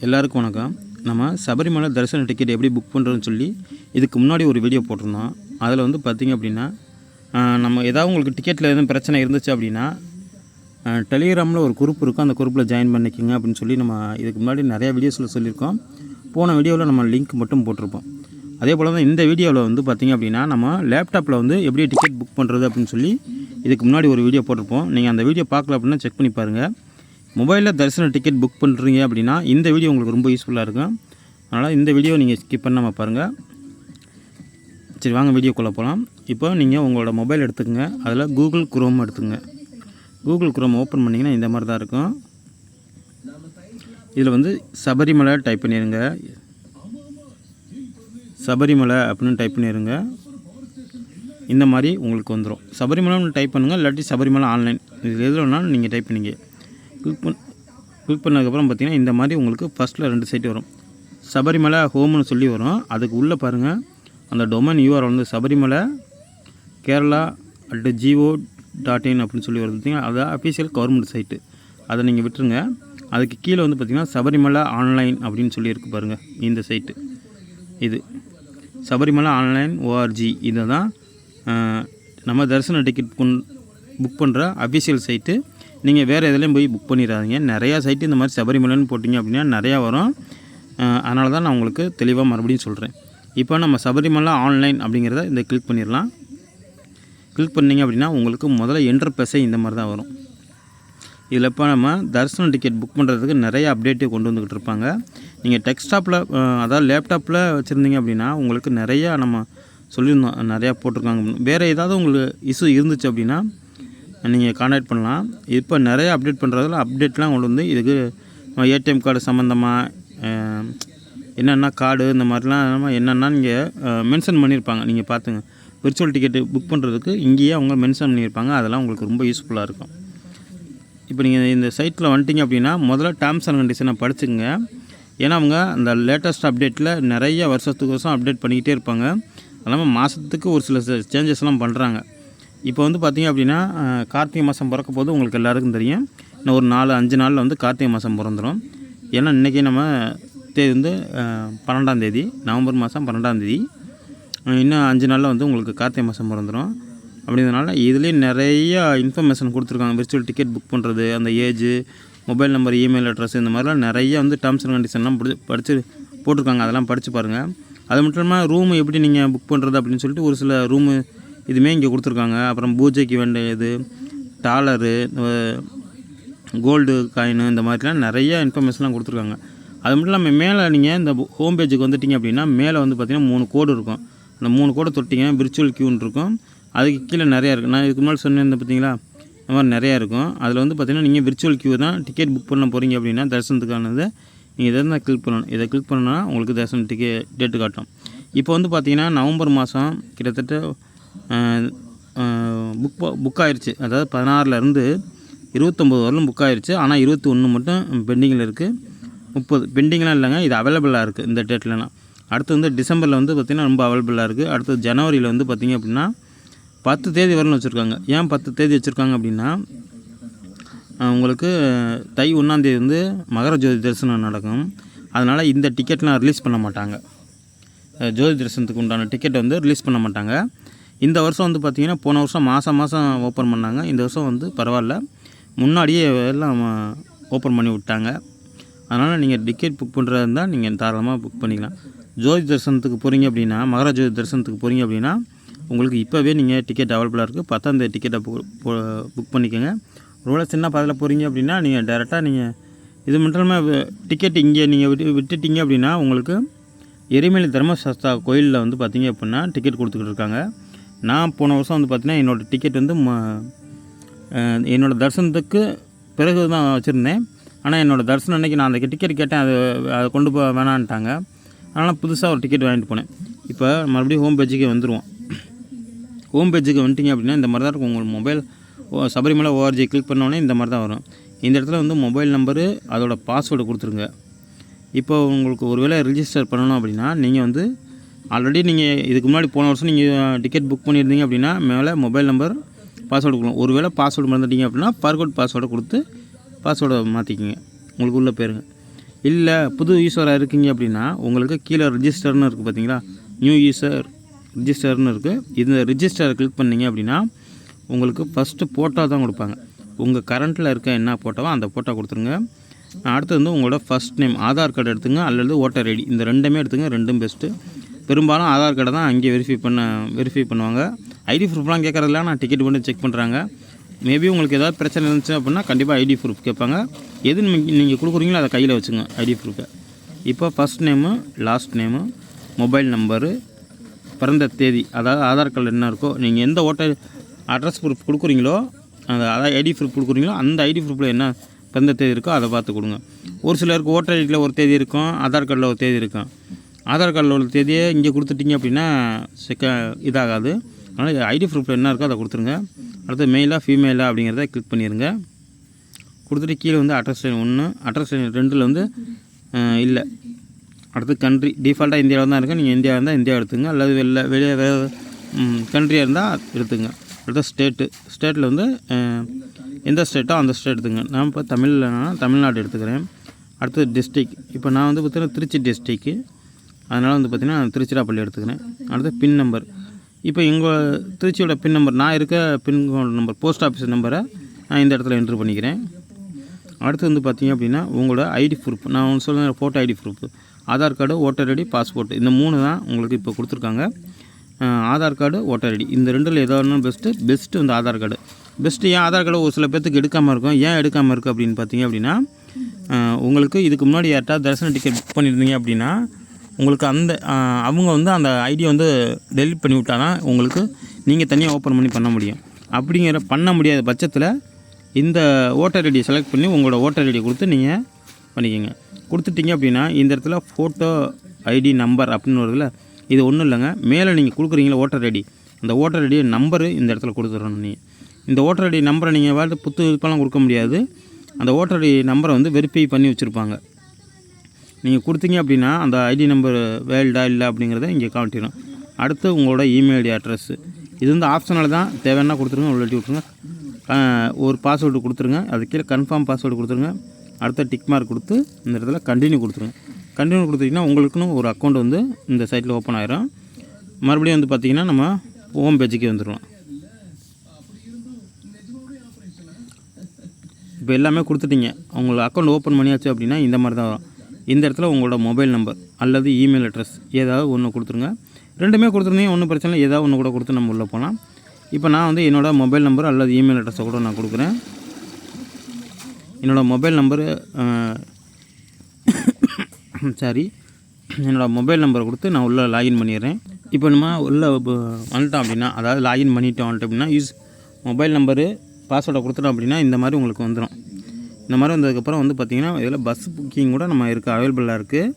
எல்லாருக்கும் வணக்கம். நம்ம சபரிமலை தரிசன டிக்கெட் எப்படி புக் பண்ணுறதுன்னு சொல்லி இதுக்கு முன்னாடி ஒரு வீடியோ போட்டிருந்தோம். அதில் வந்து பார்த்திங்க அப்படின்னா நம்ம ஏதாவது உங்களுக்கு டிக்கெட்டில் எதுவும் பிரச்சனை இருந்துச்சு அப்படின்னா டெலிகிராமில் ஒரு குரூப் இருக்கும், அந்த குரூப்பில் ஜாயின் பண்ணிக்கோங்க அப்படின்னு சொல்லி நம்ம இதுக்கு முன்னாடி நிறையா வீடியோஸில் சொல்லியிருக்கோம். போன வீடியோவில் நம்ம லிங்க் மட்டும் போட்டிருப்போம். அதே போல் தான் இந்த வீடியோவில் வந்து பார்த்திங்க அப்படின்னா நம்ம லேப்டாப்பில் வந்து எப்படி டிக்கெட் புக் பண்ணுறது அப்படின்னு சொல்லி இதுக்கு முன்னாடி ஒரு வீடியோ போட்டிருப்போம். நீங்கள் அந்த வீடியோ பார்க்கல அப்படின்னா செக் பண்ணி பாருங்கள். மொபைலில் தரிசன டிக்கெட் புக் பண்ணுறீங்க அப்படின்னா இந்த வீடியோ உங்களுக்கு ரொம்ப யூஸ்ஃபுல்லாக இருக்கும். அதனால் இந்த வீடியோ நீங்கள் ஸ்கிப் பண்ணாமல் பாருங்கள். சரி, வாங்க வீடியோக்குள்ளே போகலாம். இப்போ நீங்கள் உங்களோட மொபைல் எடுத்துக்கங்க, அதில் கூகுள் குரோம் எடுத்துங்க. கூகுள் குரோம் ஓப்பன் பண்ணிங்கன்னா இந்த மாதிரி தான் இருக்கும். இதில் வந்து சபரிமலை டைப் பண்ணிடுங்க. சபரிமலை அப்படின்னு டைப் பண்ணிடுங்க. இந்த மாதிரி உங்களுக்கு வந்துடும். சபரிமலைன்னு டைப் பண்ணுங்கள், இல்லாட்டி சபரிமலை ஆன்லைன், இது எதில் வேணாலும் நீங்கள் டைப் பண்ணிங்க. கிளிக் பண்ணதுக்கப்புறம் பார்த்திங்கன்னா இந்த மாதிரி உங்களுக்கு ஃபஸ்ட்டில் 2 சைட் வரும். சபரிமலை ஹோம்னு சொல்லி வரும். அதுக்கு உள்ளே பாருங்கள், அந்த டொமைன் யூஆர் வந்து சபரிமலை கேரளா @go.in அப்படின்னு சொல்லி வருது. பார்த்திங்கன்னா அது அஃபீஷியல் கவர்மெண்ட் சைட்டு, அதை நீங்கள் விட்டுருங்க. அதுக்கு கீழே வந்து பார்த்திங்கன்னா சபரிமலை ஆன்லைன் அப்படின்னு சொல்லி இருக்குது பாருங்கள். இந்த சைட்டு இது சபரிமலை ஆன்லைன் ORG. இதை தான் நம்ம தரிசன டிக்கெட் புக் பண்ணுற அஃபீஷியல் சைட்டு. நீங்கள் வேறு எதுலேயும் போய் புக் பண்ணிடாதீங்க. நிறையா சைட்டு இந்த மாதிரி சபரிமலைன்னு போட்டிங்க அப்படின்னா நிறையா வரும். அதனால தான் நான் உங்களுக்கு தெளிவாக மறுபடியும் சொல்கிறேன். இப்போ நம்ம சபரிமலை ஆன்லைன் அப்படிங்கிறத இந்த கிளிக் பண்ணிடலாம். கிளிக் பண்ணிங்க அப்படின்னா உங்களுக்கு முதல்ல இன்டர்பேஸே இந்த மாதிரி தான் வரும். இதில் இப்போ நம்ம தரிசன டிக்கெட் புக் பண்ணுறதுக்கு நிறைய அப்டேட்டு கொண்டு வந்துக்கிட்டு இருப்பாங்க. நீங்கள் டெஸ்க்டாப்பில் அதாவது லேப்டாப்பில் வச்சுருந்தீங்க அப்படின்னா உங்களுக்கு நிறையா நம்ம சொல்லியிருந்தோம், நிறையா போட்டிருக்காங்க. வேறு ஏதாவது உங்களுக்கு இஷ்யூ இருந்துச்சு அப்படின்னா நீங்கள் கான்டாக்ட் பண்ணலாம். இப்போ நிறைய அப்டேட் பண்ணுறதுல அப்டேட்லாம் கொண்டு வந்து இதுக்கு ஏடிஎம் கார்டு சம்மந்தமாக என்னென்னா கார்டு இந்த மாதிரிலாம் என்னென்னா நீங்கள் மென்ஷன் பண்ணியிருப்பாங்க. நீங்கள் பார்த்துங்க, விர்ச்சுவல் டிக்கெட்டு புக் பண்ணுறதுக்கு இங்கேயே அவங்க மென்ஷன் பண்ணியிருப்பாங்க. அதெல்லாம் உங்களுக்கு ரொம்ப யூஸ்ஃபுல்லாக இருக்கும். இப்போ நீங்கள் இந்த சைட்டில் வந்துட்டிங்க அப்படின்னா முதல்ல டேர்ம்ஸ் அண்ட் கண்டிஷனை படிச்சுங்க. ஏன்னா அவங்க அந்த லேட்டஸ்ட் அப்டேட்டில் நிறைய வருஷம் அப்டேட் பண்ணிக்கிட்டே இருப்பாங்க. அது இல்லாமல் மாதத்துக்கு ஒரு சில சேஞ்சஸ்லாம் பண்ணுறாங்க. இப்போ வந்து பார்த்திங்க அப்படின்னா கார்த்திகை மாதம் பிறக்க போது உங்களுக்கு எல்லாருக்கும் தெரியும். இன்னும் ஒரு 4-5 நாளில் வந்து கார்த்திகை மாதம் பிறந்துடும். ஏன்னா இன்றைக்கி நம்ம தேதி வந்து 12ஆம் தேதி, நவம்பர் மாதம் 12ஆம் தேதி. இன்னும் 5 நாளில் வந்து உங்களுக்கு கார்த்திகை மாதம் பிறந்துடும். அப்படிங்கிறதுனால இதுலேயும் நிறைய இன்ஃபர்மேஷன் கொடுத்துருக்காங்க. விர்ச்சுவல் டிக்கெட் புக் பண்ணுறது, அந்த age, mobile number, email address, இந்த மாதிரிலாம் நிறைய வந்து டேர்ம்ஸ் அண்ட் கண்டிஷன்லாம் படித்து போட்டிருக்காங்க. அதெல்லாம் படித்து பாருங்கள். அது மட்டும் இல்லாமல் ரூமு எப்படி நீங்கள் புக் பண்ணுறது அப்படின்னு சொல்லிட்டு ஒரு சில ரூமு இதுவுமே இங்கே கொடுத்துருக்காங்க. அப்புறம் பூஜைக்கு வேண்டியது, டாலரு, கோல்டு காயின், இந்த மாதிரிலாம் நிறைய இன்ஃபர்மேஷன்லாம் கொடுத்துருக்காங்க. அது மட்டும் இல்லாமல் மேலே நீங்கள் இந்த ஹோம் பேஜுக்கு வந்துட்டிங்க அப்படின்னா மேலே வந்து பார்த்திங்கன்னா 3 கோடு இருக்கும். அந்த 3 கோடை தொட்டிங்கன்னா விர்ச்சுவல் க்யூன்னு இருக்கும். அதுக்கு கீழே நிறையா இருக்குது. நான் இதுக்கு முன்னாடி சொன்னேன் பார்த்தீங்களா, இந்த மாதிரி நிறையா இருக்கும். அதில் வந்து பார்த்திங்கன்னா நீங்கள் விர்ச்சுவல் க்யூ தான் டிக்கெட் புக் பண்ண போகிறீங்க அப்படின்னா தரிசனத்துக்கானது நீங்கள் இதை தான் கிளிக் பண்ணணும். இதை கிளிக் பண்ணோன்னா உங்களுக்கு தரிசன டேட்டு காட்டும். இப்போ வந்து பார்த்திங்கன்னா நவம்பர் மாதம் கிட்டத்தட்ட புக் ஆயிடுச்சு. அதாவது 16லேருந்து 29 வரலும் புக் ஆயிடுச்சு. ஆனால் 21 மட்டும் பெண்டிங்கில் இருக்குது. 30 பெண்டிங்லாம் இல்லைங்க, இது அவைலபிளாக இருக்குது இந்த டேட்லலாம். அடுத்து வந்து டிசம்பரில் வந்து பார்த்திங்கன்னா ரொம்ப அவைலபிளாக இருக்குது. அடுத்து ஜனவரியில் வந்து பார்த்திங்க அப்படின்னா 10 தேதி வரலும் வச்சுருக்காங்க. ஏன் 10 தேதி வச்சுருக்காங்க அப்படின்னா உங்களுக்கு தை 1ஆம் தேதி வந்து மகர ஜோதி தரிசனம் நடக்கும். அதனால் இந்த டிக்கெட்லாம் ரிலீஸ் பண்ண மாட்டாங்க. ஜோதி தரிசனத்துக்கு உண்டான டிக்கெட்டை வந்து ரிலீஸ் பண்ண மாட்டாங்க. இந்த வருஷம் வந்து பார்த்திங்கன்னா போன வருஷம் மாதம் ஓப்பன் பண்ணாங்க. இந்த வருஷம் வந்து பரவாயில்ல, முன்னாடியே எல்லாம் ஓப்பன் பண்ணி விட்டாங்க. அதனால் நீங்கள் டிக்கெட் புக் பண்ணுறதா இருந்தால் நீங்கள் தாராளமாக புக் பண்ணிக்கலாம். ஜோதி தரிசனத்துக்கு போகிறீங்க அப்படின்னா, மகர ஜோதி தரிசனத்துக்கு போகிறீங்க அப்படின்னா உங்களுக்கு இப்போவே நீங்கள் டிக்கெட் அவைலபிளாக இருக்குது. 10ஆம் தேதி டிக்கெட்டை புக் பண்ணிக்கோங்க. ஒருவேளை சின்ன பாதையில் போகிறீங்க அப்படின்னா நீங்கள் டேரெக்டாக நீங்கள் இது மட்டும் இல்லாமல் டிக்கெட் இங்கே நீங்கள் விட்டுட்டீங்க அப்படின்னா உங்களுக்கு எரிமலை தர்மசாஸ்தா கோயிலில் வந்து பார்த்திங்க அப்படின்னா டிக்கெட் கொடுத்துக்கிட்டு இருக்காங்க. நான் போன வருஷம் வந்து பார்த்திங்கன்னா என்னோடய டிக்கெட் வந்து என்னோடய தரிசனத்துக்கு பிறகு தான் வச்சுருந்தேன். ஆனால் என்னோடய தரிசனம் அன்றைக்கி நான் அந்த டிக்கெட் கேட்டேன், அதை கொண்டு போக வேணான்ட்டாங்க. அதனால் புதுசாக ஒரு டிக்கெட் வாங்கிட்டு போனேன். இப்போ மறுபடியும் ஹோம் பேஜுக்கே வந்துடுவோம். ஹோம் பேஜுக்கு வந்துட்டிங்க அப்படின்னா இந்த மாதிரி தான் இருக்கும். உங்கள் மொபைல் சபரிமலை ORG கிளிக் பண்ணோன்னே இந்த மாதிரி தான் வரும். இந்த இடத்துல வந்து மொபைல் நம்பரு, அதோட பாஸ்வேர்டு கொடுத்துருங்க. இப்போ உங்களுக்கு ஒரு வேளை ரிஜிஸ்டர் பண்ணணும் அப்படின்னா நீங்கள் வந்து ஆல்ரெடி நீங்கள் இதுக்கு முன்னாடி போன வருஷம் நீங்கள் டிக்கெட் புக் பண்ணியிருந்தீங்க அப்படின்னா மேலே மொபைல் நம்பர், பாஸ்வேர்டு கொடுக்கணும். ஒரு வேளை பாஸ்வேர்டு மறந்துட்டீங்க அப்படின்னா ஃபர்கோட் பாஸ்வேர்டை கொடுத்து பாஸ்வேர்டை மாற்றிக்கிங்க, உங்களுக்கு உள்ளே போயிருங்க. இல்லை புது யூஸராக இருக்கீங்க அப்படின்னா உங்களுக்கு கீழே ரிஜிஸ்டர்னு இருக்குது பார்த்தீங்களா, நியூ யூஸர் ரிஜிஸ்டர்னு இருக்குது. இந்த ரிஜிஸ்டரை கிளிக் பண்ணிங்க அப்படின்னா உங்களுக்கு ஃபஸ்ட்டு ஃபோட்டோ தான் கொடுப்பாங்க. உங்கள் கரண்ட்டில் இருக்க என்ன ஃபோட்டோவோ அந்த ஃபோட்டோ கொடுத்துருங்க. அடுத்து வந்து உங்களோட ஃபஸ்ட் நேம், ஆதார் கார்டு எடுத்துங்க அல்லது ஓட்டர் ஐடி, இந்த ரெண்டுமே எடுத்துங்க. ரெண்டும் பெஸ்ட்டு. பெரும்பாலும் ஆதார் கார்டை தான் அங்கே வெரிஃபை பண்ணுவாங்க. ஐடி ப்ரூஃப்லாம் கேட்குறதுல நான் டிக்கெட் மட்டும் செக் பண்ணுறாங்க. மேபி உங்களுக்கு ஏதாவது பிரச்சனை இருந்துச்சு அப்படின்னா கண்டிப்பாக ஐடி ப்ரூஃப் கேட்பாங்க. எது நீங்கள் கொடுக்குறீங்களோ அதை கையில் வச்சுங்க ஐடி ப்ரூஃபை. இப்போ first name, last name, mobile number, பிறந்த தேதி, அதாவது ஆதார் கார்டில் என்ன இருக்கோ, நீங்கள் எந்த ஓட்டர் அட்ரஸ் ப்ரூஃப் கொடுக்குறீங்களோ அந்த அதாவது ஐடி ப்ரூஃப் கொடுக்குறீங்களோ அந்த ஐடி ப்ரூஃபில் என்ன பிறந்த தேதி இருக்கோ அதை பார்த்து கொடுங்க. ஒரு சிலருக்கு ஓட்டர் ஐடியில் ஒரு தேதி இருக்கும், ஆதார் கார்டில் ஒரு தேதி இருக்கும். ஆதார் கார்டில் உள்ள தேதியை இங்கே கொடுத்துட்டிங்க அப்படின்னா இதாகாது. அதனால் ஐடி ப்ரூஃபில் என்ன இருக்கோ அதை கொடுத்துருங்க. அடுத்து மெயிலாக ஃபீமேலாக அப்படிங்கிறத கிளிக் பண்ணிடுங்க. கொடுத்துட்டு கீழே வந்து அட்ரஸ் லைன் 1, அட்ரஸ் லைன் 2 வந்து இல்லை. அடுத்து கண்ட்ரி டிஃபால்ட்டாக இந்தியாவில் தான் இருக்குது. நீங்கள் இந்தியா இருந்தால் இந்தியா எடுத்துங்க, அல்லது வெளியே வேறு கண்ட்ரியாக இருந்தால் எடுத்துங்க. அடுத்து ஸ்டேட்டில் வந்து எந்த ஸ்டேட்டோ அந்த ஸ்டேட் எடுத்துங்க. நான் இப்போ தமிழ்நாடு எடுத்துக்கிறேன். அடுத்து டிஸ்ட்ரிக், இப்போ நான் வந்து பார்த்திங்கன்னா திருச்சி டிஸ்ட்ரிக்கு, அதனால் வந்து பார்த்திங்கன்னா திருச்சிராப்பள்ளி எடுத்துக்கிறேன். அடுத்து பின் நம்பர், இப்போ எங்கள் திருச்சியோட பின் நம்பர், நான் இருக்க பின் நம்பர் போஸ்ட் ஆஃபீஸ் நம்பரை நான் இந்த இடத்துல என்ட்ரு பண்ணிக்கிறேன். அடுத்து வந்து பார்த்திங்க அப்படின்னா உங்களோட ஐடி ப்ரூஃப், நான் ஒன்று சொல்லுறேன், photo ID proof, Aadhaar card, voter ID, passport, இந்த 3 தான் உங்களுக்கு இப்போ கொடுத்துருக்காங்க. ஆதார் கார்டு, ஓட்டர் ஐடி, இந்த 2ல் ஏதாவது பெஸ்ட்டு வந்து ஆதார் கார்டு பெஸ்ட்டு. ஏன் ஆதார் கார்டு ஒரு சில பேர்த்துக்கு எடுக்காமல் இருக்கும், ஏன் எடுக்காமல் இருக்குது அப்படின்னு பார்த்தீங்க அப்படின்னா, உங்களுக்கு இதுக்கு முன்னாடி யார்ட்டாவது தரிசன டிக்கெட் புக் பண்ணியிருந்தீங்க அப்படின்னா உங்களுக்கு அந்த அவங்க வந்து அந்த ஐடியை வந்து டெலிட் பண்ணி விட்டாதான் உங்களுக்கு நீங்கள் தனியாக ஓப்பன் பண்ண முடியும். அப்படிங்கிற பண்ண முடியாத பட்சத்தில் இந்த ஓட்டர் ஐடியை செலக்ட் பண்ணி உங்களோட ஓட்டர் ஐடியை கொடுத்து நீங்கள் பண்ணிக்கோங்க. கொடுத்துட்டிங்க அப்படின்னா இந்த இடத்துல ஃபோட்டோ ஐடி நம்பர் அப்படின்னு வருதுல, இது ஒன்றும் இல்லைங்க. மேலே நீங்கள் கொடுக்குறீங்களா ஓட்டர் ஐடி, அந்த ஓட்டர் ஐடி நம்பரு இந்த இடத்துல கொடுத்துடணும். நீங்கள் இந்த ஓட்டர் ஐடி நம்பரை நீங்கள் வாழ்த்து இப்போலாம் கொடுக்க முடியாது. அந்த ஓட்டர் ஐடி நம்பரை வந்து வெரிஃபை பண்ணி வச்சுருப்பாங்க. நீங்கள் கொடுத்தீங்க அப்படின்னா அந்த ஐடி நம்பர் வேல்டா இல்லை அப்படிங்கிறத இங்கே காட்டிடும். அடுத்து உங்களோட இமெயில் அட்ரஸ், இது வந்து ஆப்ஷனில் தான், தேவைன்னா கொடுத்துருங்க, உள்ளட்டி விட்ருங்க. ஒரு பாஸ்வேர்டு கொடுத்துருங்க, அது கீழே கன்ஃபார்ம் பாஸ்வேர்டு கொடுத்துருங்க. அடுத்த டிக் மார்க் கொடுத்து இந்த இடத்துல கண்டினியூ கொடுத்துருங்க. கண்டினியூ கொடுத்தீங்கன்னா உங்களுக்குன்னு ஒரு அக்கௌண்ட் வந்து இந்த சைட்டில் ஓப்பன் ஆகிரும். மறுபடியும் வந்து பார்த்திங்கன்னா நம்ம ஹோம் பேஜுக்கே வந்துடலாம். இப்போ எல்லாமே கொடுத்துட்டிங்க, உங்களோட அக்கௌண்ட் ஓப்பன் பண்ணியாச்சு அப்படின்னா இந்த மாதிரி தான் வரும். இந்த இடத்துல உங்களோட மொபைல் நம்பர் அல்லது இமெயில் அட்ரஸ் ஏதாவது ஒன்று கொடுத்துருங்க. ரெண்டுமே கொடுத்துருந்தீங்க ஒன்றும் பிரச்சனை இல்லை, ஏதாவது ஒன்று கூட கொடுத்து நம்ம உள்ளே போகலாம். இப்போ நான் வந்து என்னோடய மொபைல் நம்பர் அல்லது இமெயில் அட்ரஸை கூட நான் கொடுக்குறேன். என்னோடய மொபைல் நம்பரு என்னோடய மொபைல் நம்பரை கொடுத்து நான் உள்ளே லாகின் பண்ணிடுறேன். இப்போ நம்ம உள்ளே வந்துட்டோம் அப்படின்னா, அதாவது லாகின் பண்ணிட்டோம் அப்படின்னா மொபைல் நம்பரு பாஸ்வேர்டை கொடுத்துட்டோம் அப்படின்னா இந்த மாதிரி உங்களுக்கு வந்துடும். இந்த மாதிரி வந்ததுக்கப்புறம் வந்து பார்த்திங்கன்னா இதில் பஸ் புக்கிங் கூட நம்ம அவைலபிளாக இருக்குது.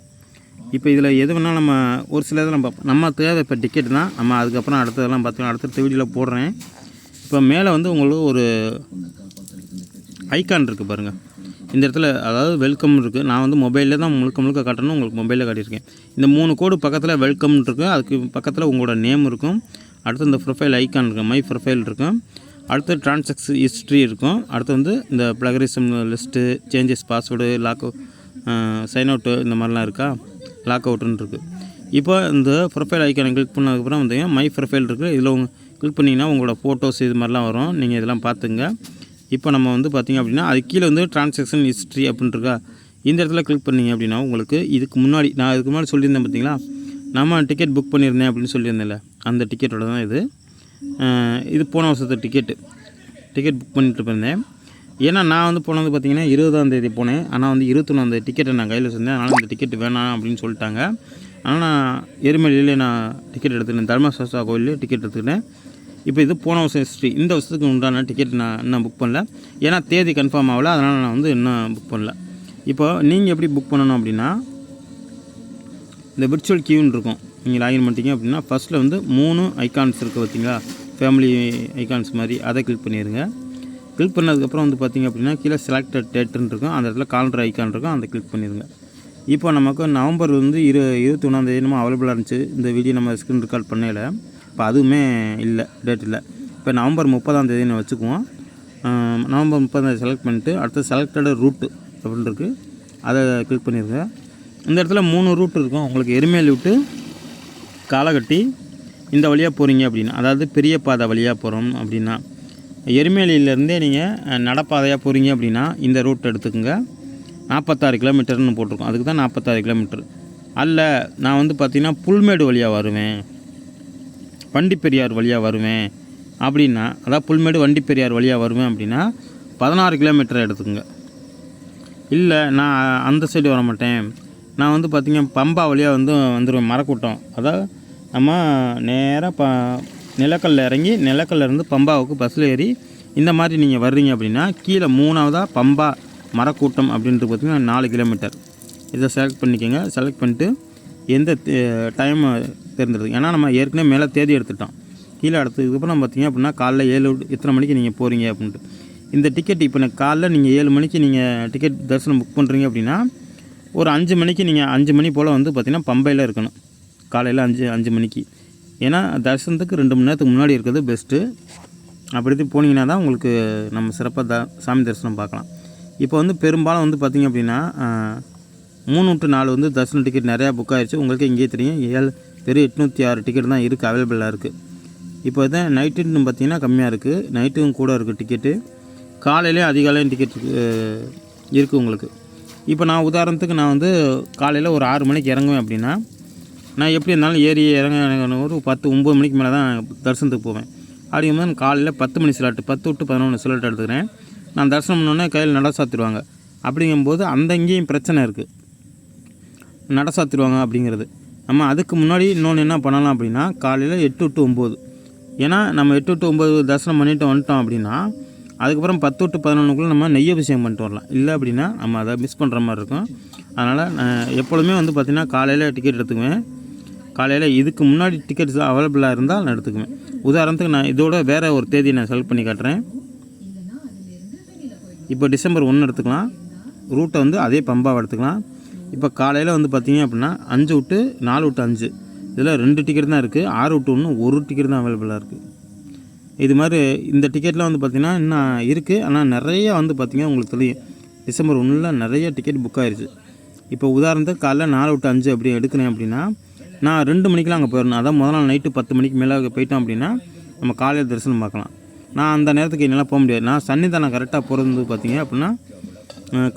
இப்போ இதில் எது வேணால் நம்ம ஒரு சில இதில் நம்ம தேவை இப்போ டிக்கெட் தான். நம்ம அதுக்கப்புறம் அடுத்ததெல்லாம் பார்த்திங்கன்னா அடுத்த வீடியோவில் போடுறேன். இப்போ மேலே வந்து உங்களுக்கு ஒரு ஐக்கான் இருக்குது பாருங்கள். இந்த இடத்துல அதாவது வெல்கம் இருக்குது. நான் வந்து மொபைலில் தான் முழுக்க காட்டணும், உங்களுக்கு மொபைலில் காட்டியிருக்கேன். இந்த 3 கோடு பக்கத்தில் வெல்கம் இருக்குது, அதுக்கு பக்கத்தில் உங்களோட நேம் இருக்கும். அடுத்து இந்த ப்ரொஃபைல் ஐக்கான் இருக்குது, மை ப்ரொஃபைல் இருக்கும். அடுத்து ட்ரான்சாக்ஷன் ஹிஸ்ட்ரி இருக்கும். அடுத்து வந்து இந்த plagiarism list, changes password, log sign out, இந்த மாதிரிலாம் இருக்கா, லாக் அவுட்டுன்னு இருக்குது. இப்போ இந்த ப்ரொஃபைல் ஐக்கானை கிளிக் பண்ணதுக்கப்புறம் வந்து மை ப்ரொஃபைல் இருக்குது. இதில் கிளிக் பண்ணிங்கன்னா உங்களோட ஃபோட்டோஸ் இது மாதிரிலாம் வரும், நீங்கள் இதெல்லாம் பார்த்துங்க. இப்போ நம்ம வந்து பார்த்திங்க அப்படின்னா அது கீழே வந்து ட்ரான்சாக்ஷன் ஹிஸ்ட்ரி அப்படின்னு இருக்கா, இந்த இடத்துல கிளிக் பண்ணிங்க அப்படின்னா உங்களுக்கு இதுக்கு முன்னாடி சொல்லியிருந்தேன் பார்த்திங்களா, நம்ம டிக்கெட் புக் பண்ணியிருந்தேன் அப்படின்னு சொல்லியிருந்தேன்ல, அந்த டிக்கெட்டோட தான் இது போன வருஷத்து டிக்கெட் புக் பண்ணிட்டு போயிருந்தேன். ஏன்னா நான் வந்து போனது பார்த்திங்கன்னா 20ஆம் தேதி போனேன். ஆனால் வந்து 21ஆம் தேதி டிக்கெட்டை நான் கையில் வச்சுருந்தேன். அதனால் இந்த டிக்கெட் வேணாம் அப்படின்னு சொல்லிட்டாங்க. ஆனால் நான் எருமலையிலே நான் டிக்கெட் எடுத்துக்கிட்டேன், தர்மசாஸ்தா கோயிலே டிக்கெட் எடுத்துக்கிட்டேன். இப்போ இது போன வருஷம் ஹிஸ்ட்ரி, இந்த வருஷத்துக்கு உண்டான டிக்கெட் நான் இன்னும் புக் பண்ணல. ஏன்னா தேதி கன்ஃபார்ம் ஆகலை, அதனால் நான் வந்து இன்னும் புக் பண்ணல. இப்போ நீங்கள் எப்படி புக் பண்ணணும் அப்படின்னா, இந்த விர்ச்சுவல் கியூன்னு இருக்கும். நீங்கள் லாகின் பண்ணிட்டீங்க அப்படின்னா ஃபஸ்ட்டில் வந்து 3 ஐக்கான்ஸ் இருக்குது பார்த்திங்களா, ஃபேமிலி ஐக்கான்ஸ் மாதிரி, அதை கிளிக் பண்ணிடுங்க. கிளிக் பண்ணதுக்கப்புறம் வந்து பார்த்திங்க அப்படின்னா கீழே செலக்டட் டேட்டுன்னு இருக்கும், அந்த இடத்துல காலண்டர் ஐக்கான் இருக்கும், அதை கிளிக் பண்ணிடுங்க. இப்போ நமக்கு நவம்பர் வந்து 21ஆம் தேதி நம்ம அவைலபிளாக இருந்துச்சு. இந்த வீடியோ நம்ம ஸ்க்ரீன் ரெக்கார்ட் பண்ணல, இப்போ அதுவுமே இல்லை, டேட் இல்லை. இப்போ நவம்பர் 30ஆம் தேதினு வச்சுக்குவோம். நவம்பர் 30ஆம் தேதி செலக்ட் பண்ணிவிட்டு அடுத்து செலக்டடு ரூட்டு அப்படின்னு இருக்குது, அதை கிளிக் பண்ணிடுங்க. இந்த இடத்துல 3 ரூட் இருக்கும் உங்களுக்கு. எருமேலி விட்டு காலகட்டி இந்த வழியாக போகிறீங்க அப்படின்னா, அதாவது பெரிய பாதை வழியாக போகிறோம் அப்படின்னா, எருமேலியிலேருந்தே நீங்கள் நடப்பாதையாக போகிறீங்க அப்படின்னா இந்த ரூட் எடுத்துக்கோங்க. 46 கிலோமீட்டர்னு போட்டிருக்கோம். அதுக்கு தான் 46 கிலோமீட்டர். அல்ல நான் வந்து பார்த்திங்கன்னா புல்மேடு வழியாக வருவேன், வண்டிப்பெரியார் வழியாக வருவேன் அப்படின்னா, அதாவது புல்மேடு வண்டிப்பெரியார் வழியாக வருவேன் அப்படின்னா 16 கிலோமீட்டர் எடுத்துக்கோங்க. இல்லை நான் அந்த சைடு வர மாட்டேன், நான் வந்து பார்த்திங்கன்னா பம்பா வழியாக வந்துடுவேன், மரக்கூட்டம். அதாவது நம்ம நேராக நிலக்கல்ல இறங்கி நிலக்கல்லேருந்து பம்பாவுக்கு பஸ்ஸில் ஏறி இந்த மாதிரி நீங்கள் வர்றீங்க அப்படின்னா கீழே 3ஆவதாக பம்பா மரக்கூட்டம் அப்படின்ட்டு பார்த்திங்கன்னா 4 கிலோமீட்டர். இதை செலக்ட் பண்ணிக்கோங்க. செலக்ட் பண்ணிட்டு எந்த டைம் தேர்ந்தெடுத்து, ஏன்னா நம்ம ஏற்கனவே மேலே தேதி எடுத்துட்டோம். கீழே எடுத்ததுக்கப்புறம் நம்ம பார்த்திங்க அப்படின்னா காலைல 7 எத்தனை மணிக்கு நீங்கள் போகிறீங்க அப்படின்ட்டு இந்த டிக்கெட். இப்போ காலைல நீங்கள் 7 மணிக்கு நீங்கள் டிக்கெட் தரிசனம் புக் பண்ணுறீங்க அப்படின்னா ஒரு 5 மணிக்கு நீங்கள் 5 மணி போல் வந்து பார்த்திங்கன்னா பம்பையில் இருக்கணும். காலையில் 5 மணிக்கு. ஏன்னா தரிசனத்துக்கு 2 மணி நேரத்துக்கு முன்னாடி இருக்கிறது பெஸ்ட்டு. அப்படி போனீங்கன்னா தான் உங்களுக்கு நம்ம சிறப்பாக சாமி தரிசனம் பார்க்கலாம். இப்போ வந்து பெரும்பாலும் வந்து பார்த்திங்க அப்படின்னா 3 to 4 வந்து தரிசன டிக்கெட் நிறையா புக் ஆகிடுச்சு. உங்களுக்கு இங்கேயே தெரியும் 806 டிக்கெட் தான் இருக்குது, அவைலபிளாக இருக்குது. இப்போ தான் நைட்டுன்னு பார்த்திங்கன்னா கம்மியாக இருக்குது, நைட்டும் கூட இருக்குது டிக்கெட்டு. காலையிலே அதிகாலையும் டிக்கெட் இருக்குது உங்களுக்கு. இப்போ நான் உதாரணத்துக்கு நான் வந்து காலையில் ஒரு 6 மணிக்கு இறங்குவேன் அப்படின்னா, நான் எப்படி இருந்தாலும் ஏறி இறங்க ஒரு 10-9 மணிக்கு மேலே தான் தரிசனத்துக்கு போவேன். அப்படிங்கும்போது நான் காலையில் 10 மணி ஸ்லாட்டு 10 to 11 ஸ்லாட் எடுத்துக்கிறேன். நான் தரிசனம் பண்ணோன்னே கையில் நட சாத்திடுவாங்க. அப்படிங்கும்போது இங்கேயும் பிரச்சனை இருக்குது, நட சாத்திடுவாங்க அப்படிங்கிறது. நம்ம அதுக்கு முன்னாடி இன்னொன்று என்ன பண்ணலாம் அப்படின்னா, காலையில் 8 to 9. ஏன்னா நம்ம 8 to 9 தரிசனம் பண்ணிட்டு வந்துட்டோம் அப்படின்னா அதுக்கப்புறம் 10 to 11 நம்ம நெய்யபிஷேகம் பண்ணிட்டு வரலாம். இல்லை அப்படின்னா நம்ம அதை மிஸ் பண்ணுற மாதிரி இருக்கும். அதனால் நான் எப்பொழுதுமே வந்து பார்த்திங்கன்னா காலையில் டிக்கெட் எடுத்துக்குவேன். காலையில் இதுக்கு முன்னாடி டிக்கெட்ஸ் அவைலபிளாக இருந்தால் நான் எடுத்துக்குவேன். உதாரணத்துக்கு நான் இதோட வேறு ஒரு தேதியை நான் செலக்ட் பண்ணி காட்டுறேன். இப்போ December 1 எடுத்துக்கலாம். ரூட்டை வந்து அதே பம்பாவை எடுத்துக்கலாம். இப்போ காலையில் வந்து பார்த்திங்க அப்படின்னா 5 to 4 to 5 இதில் 2 டிக்கெட் தான் இருக்குது. 6 to 1 1 டிக்கெட் தான் அவைலபிளாக இருக்குது. இது மாதிரி இந்த டிக்கெட்லாம் வந்து பார்த்திங்கன்னா இன்னும் இருக்குது. ஆனால் நிறைய வந்து பார்த்திங்கன்னா உங்களுக்கு தெரியும் December 1 நிறைய டிக்கெட் புக் ஆகிடுச்சு. இப்போ உதாரணத்துக்கு காலைல 4 to 5 அப்படி எடுக்கிறேன் அப்படின்னா நான் 2 மணிக்கெலாம் அங்கே போயிடணும். அதான் முதல் நாள் நைட்டு 10 மணிக்கு மேலே போயிட்டோம் அப்படின்னா நம்ம காலையில் தரிசனம் பார்க்கலாம். நான் அந்த நேரத்துக்கு என்னால் போக முடியாது. நான் சன்னிதானம் கரெக்டாக போகிறது பார்த்திங்க அப்படின்னா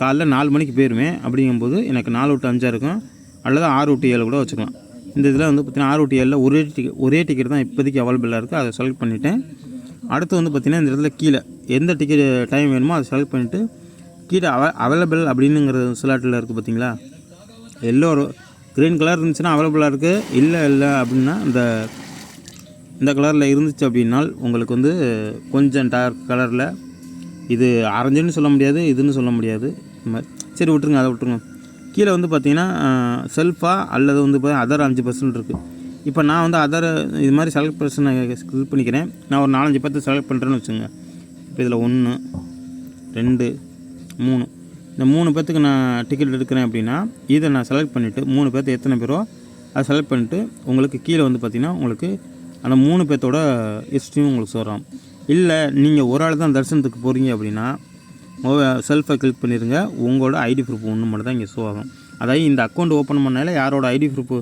காலைல 4 மணிக்கு போயிடுவேன். அப்படிங்கும்போது எனக்கு 4 to 5 இருக்கும், அல்லது 6 to 7 கூட வச்சுக்கலாம். இந்த இதில் வந்து பார்த்திங்கன்னா 6 to 7 ஒரே டிக்கெட் தான் இப்போதைக்கு அவைலபிளாக இருக்குது. அதை செலக்ட் பண்ணிவிட்டேன். அடுத்து வந்து பார்த்திங்கன்னா இந்த இடத்துல கீழே எந்த டிக்கெட் டைம் வேணுமோ அதை செலக்ட் பண்ணிவிட்டு கீழே அவைலபிள் அப்படின்னுங்கிற ஸ்லாட்டில் இருக்குது பார்த்திங்களா, எல்லோரும் க்ரீன் கலர் இருந்துச்சுன்னா அவைலபிளாக இருக்குது. இல்லை அப்படின்னா இந்த கலரில் இருந்துச்சு அப்படின்னா உங்களுக்கு வந்து கொஞ்சம் டார்க் கலரில், இது ஆரஞ்சுன்னு சொல்ல முடியாது, இதுன்னு சொல்ல முடியாது, இந்த மாதிரி சரி விட்டுருங்க, அதை விட்டுருங்க. கீழே வந்து பார்த்திங்கன்னா செல்ஃபாக அல்லது வந்து அதர் 5% இருக்குது. இப்போ நான் வந்து அதர் இது மாதிரி செலக்ட் பர்சன் கிளிக் பண்ணிக்கிறேன். நான் ஒரு 4-5 பேர்த்து செலக்ட் பண்ணுறேன்னு வச்சுங்க. இப்போ இதில் 1 2 3 இந்த 3 பேர்த்துக்கு நான் டிக்கெட் எடுக்கிறேன் அப்படின்னா இதை நான் செலக்ட் பண்ணிவிட்டு 3 பேர்த்து எத்தனை பேரோ அதை செலக்ட் பண்ணிவிட்டு உங்களுக்கு கீழே வந்து பார்த்திங்கன்னா உங்களுக்கு அந்த 3 பேர்த்தோட ஹிஸ்ட்ரியும் உங்களுக்கு சொல்கிறோம். இல்லை நீங்கள் ஒரு ஆள் தான் தரிசனத்துக்கு போகிறீங்க அப்படின்னா செல்ஃபை கிளிக் பண்ணிடுங்க. உங்களோட ஐடி ப்ரூஃப் ஒன்று மட்டும் தான் இங்கே ஷோ ஆகும். அதாவது இந்த அக்கௌண்ட் ஓப்பன் பண்ணால யாரோட ஐடி ப்ரூஃப்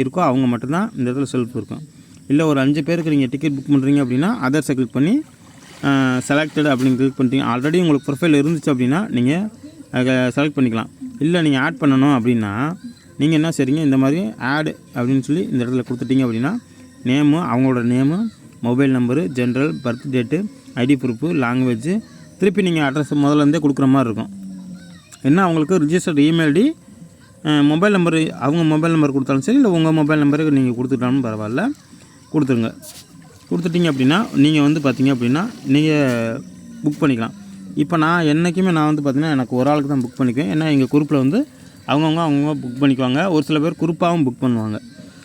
இருக்கோ அவங்க மட்டும்தான் இந்த இடத்துல செல்ஃப் இருக்கும். இல்லை ஒரு 5 பேருக்கு நீங்கள் டிக்கெட் புக் பண்ணுறீங்க அப்படின்னா அதர்ஸை கிளிக் பண்ணி செலக்டட் அப்படின்னு கிளிக் பண்ணிட்டீங்க. ஆல்ரெடி உங்களுக்கு ப்ரொஃபைல் இருந்துச்சு அப்படின்னா நீங்கள் செலக்ட் பண்ணிக்கலாம். இல்லை நீங்கள் ஆட் பண்ணணும் அப்படின்னா நீங்கள் என்ன செய்றீங்க, இந்த மாதிரி ஆட் அப்படின்னு சொல்லி இந்த இடத்துல கொடுத்துட்டீங்க அப்படின்னா நேமு, அவங்களோட name, mobile number, general, birth date, ID proof, language, திருப்பி நீங்கள் அட்ரஸ் முதல்லேருந்தே கொடுக்குற மாதிரி இருக்கும். என்ன அவங்களுக்கு registered email ID, mobile number, அவங்க மொபைல் நம்பர் கொடுத்தாலும் சரி, இல்லை உங்கள் மொபைல் நம்பருக்கு நீங்கள் கொடுத்துட்டாலும் பரவாயில்ல, கொடுத்துருங்க. கொடுத்துட்டிங்க அப்படின்னா நீங்கள் வந்து பார்த்திங்க அப்படின்னா நீங்கள் புக் பண்ணிக்கலாம். இப்போ நான் என்றைக்குமே நான் வந்து பார்த்திங்கன்னா எனக்கு ஒரு ஆளுக்கு தான் புக் பண்ணிக்குவேன். ஏன்னா எங்கள் குரூப்பில் வந்து அவங்கவுங்க புக் பண்ணிக்குவாங்க. ஒரு சில பேர் குரூப்பாகவும் புக் பண்ணுவாங்க.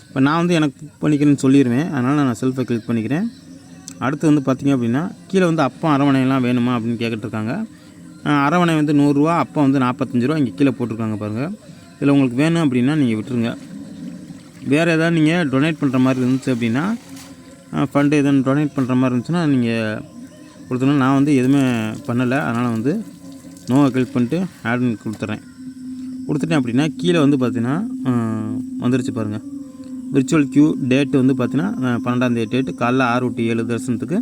இப்போ நான் வந்து எனக்கு புக் பண்ணிக்கிறேன்னு சொல்லிடுவேன். அதனால் நான் செல்ஃபை கிளிக் பண்ணிக்கிறேன். அடுத்து வந்து பார்த்திங்க அப்படின்னா கீழே வந்து அப்பம் அரவணையெல்லாம் வேணுமா அப்படின்னு கேட்டுட்ருக்காங்க. அரவணை வந்து 100 ரூபா, அப்பம் வந்து 45 ரூபா இங்கே கீழே போட்டிருக்காங்க பாருங்கள். இதில் உங்களுக்கு வேணும் அப்படின்னா நீங்கள் விட்டுருங்க. வேறு எதாவது நீங்கள் டொனேட் பண்ணுற மாதிரி இருந்துச்சு அப்படின்னா ஃபண்டு எதுவும் டொனேட் பண்ணுற மாதிரி இருந்துச்சுன்னா நீங்கள் கொடுத்தோன்னா, நான் வந்து எதுவுமே பண்ணலை. அதனால் வந்து நோவை கிளிக் பண்ணிட்டு ஆட்னு கொடுத்துட்றேன். கொடுத்துட்டேன் அப்படின்னா கீழே வந்து பார்த்தீங்கன்னா வந்துருச்சு பாருங்கள். விர்ச்சுவல் கியூ டேட்டு வந்து பார்த்தீங்கன்னா 12ஆம் டேட்டு காலைல 6 to 7 தரிசனத்துக்கு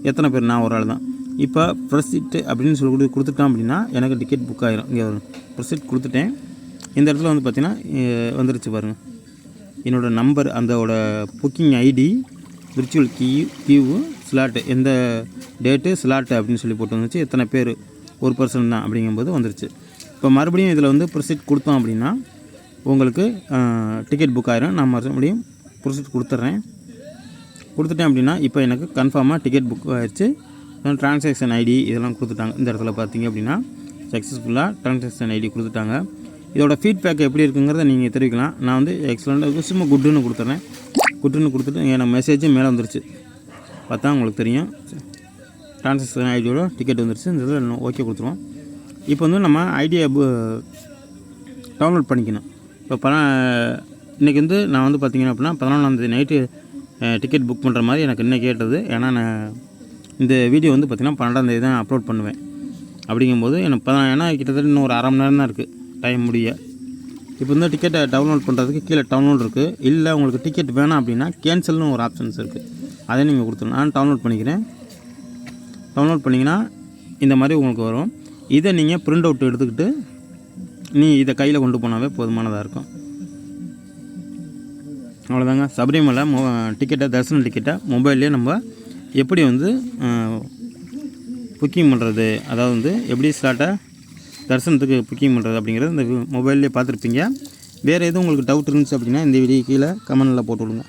எத்தனை பேர்? நான் ஒரு ஆள் தான். இப்போ ப்ரொசீட் அப்படின்னு சொல்லி கொடுத்துட்டோம் அப்படின்னா எனக்கு டிக்கெட் புக் ஆகிரும். இங்கே வரும் ப்ரொசீட் கொடுத்துட்டேன். இந்த இடத்துல வந்து பார்த்தீங்கன்னா வந்துருச்சு பாருங்கள். என்னோடய நம்பர், அந்தோட booking ID, virtual queue slot, எந்த டேட்டு ஸ்லாட்டு அப்படின்னு சொல்லி போட்டு வந்துச்சு. எத்தனை பேர்? ஒரு பர்சன் தான் அப்படிங்கும்போது வந்துருச்சு. இப்போ மறுபடியும் இதில் வந்து ப்ரொசீட் கொடுத்தோம் அப்படின்னா உங்களுக்கு டிக்கெட் புக் ஆயிரும். நான் மறுபடியும் ப்ரொசீட் கொடுத்துட்டேன் அப்படின்னா இப்போ எனக்கு கன்ஃபார்மாக டிக்கெட் புக் ஆயிடுச்சு. ட்ரான்சாக்ஷன் ஐடி இதெல்லாம் கொடுத்துட்டாங்க. இந்த இடத்துல பார்த்தீங்க அப்படின்னா சக்ஸஸ்ஃபுல்லாக ட்ரான்சாக்ஷன் ஐடி கொடுத்துட்டாங்க. இதோட ஃபீட்பேக் எப்படி இருக்குங்கிறத நீங்கள் தெரிவிக்கலாம். நான் வந்து எக்ஸலண்ட்டாக சும்மா குட்டுன்னு கொடுத்துட்டு எனக்கு மெசேஜும் மேலே வந்துருச்சு. பார்த்தா உங்களுக்கு தெரியும் ட்ரான்சாக்ஷன் ஐடியோட டிக்கெட் வந்துருச்சு. இந்த இதில் ஓகே கொடுத்துருவோம். இப்போ வந்து நம்ம ஐடியை டவுன்லோட் பண்ணிக்கணும். இப்போ இன்றைக்கி வந்து நான் வந்து பார்த்திங்கன்னா அப்படின்னா 11ஆம் தேதி நைட்டு டிக்கெட் புக் பண்ணுற மாதிரி எனக்கு இன்னும் கேட்டது. ஏன்னா நான் இந்த வீடியோ வந்து பார்த்திங்கன்னா 12ஆம் தேதி தான் அப்லோட் பண்ணுவேன். அப்படிங்கும்போது எனக்கு ஏன்னா கிட்டத்தட்ட இன்னும் ஒரு 1/2 மணி நேரம் தான் இருக்குது டைம் முடிய. இப்போ வந்து டிக்கெட்டை டவுன்லோட் பண்ணுறதுக்கு கீழே டவுன்லோட் இருக்குது. இல்லை உங்களுக்கு டிக்கெட் வேணாம் அப்படின்னா கேன்சல்னு ஒரு ஆப்ஷன்ஸ் இருக்குது. அதை நீங்கள் கொடுத்துருங்க. நான் டவுன்லோட் பண்ணிக்கிறேன். டவுன்லோட் பண்ணிங்கன்னா இந்த மாதிரி உங்களுக்கு வரும். இதை நீங்கள் பிரிண்ட் அவுட் எடுத்துக்கிட்டு இதை கையில் கொண்டு போனாவே போதுமானதாக இருக்கும். அவ்வளோதாங்க. சபரிமலை டிக்கெட்டை, தரிசன டிக்கெட்டை மொபைல்லே நம்ம எப்படி வந்து புக்கிங் பண்ணுறது, அதாவது வந்து எப்படி ஸ்லாட்டாக தரிசனத்துக்கு புக்கிங் பண்ணுறது அப்படிங்கிறது இந்த மொபைல்லே பார்த்துருப்பீங்க. வேறு எதுவும் உங்களுக்கு டவுட் இருந்துச்சு அப்படின்னா இந்த வீடியோ கீழே கமெண்டில் போட்டு விடுங்க.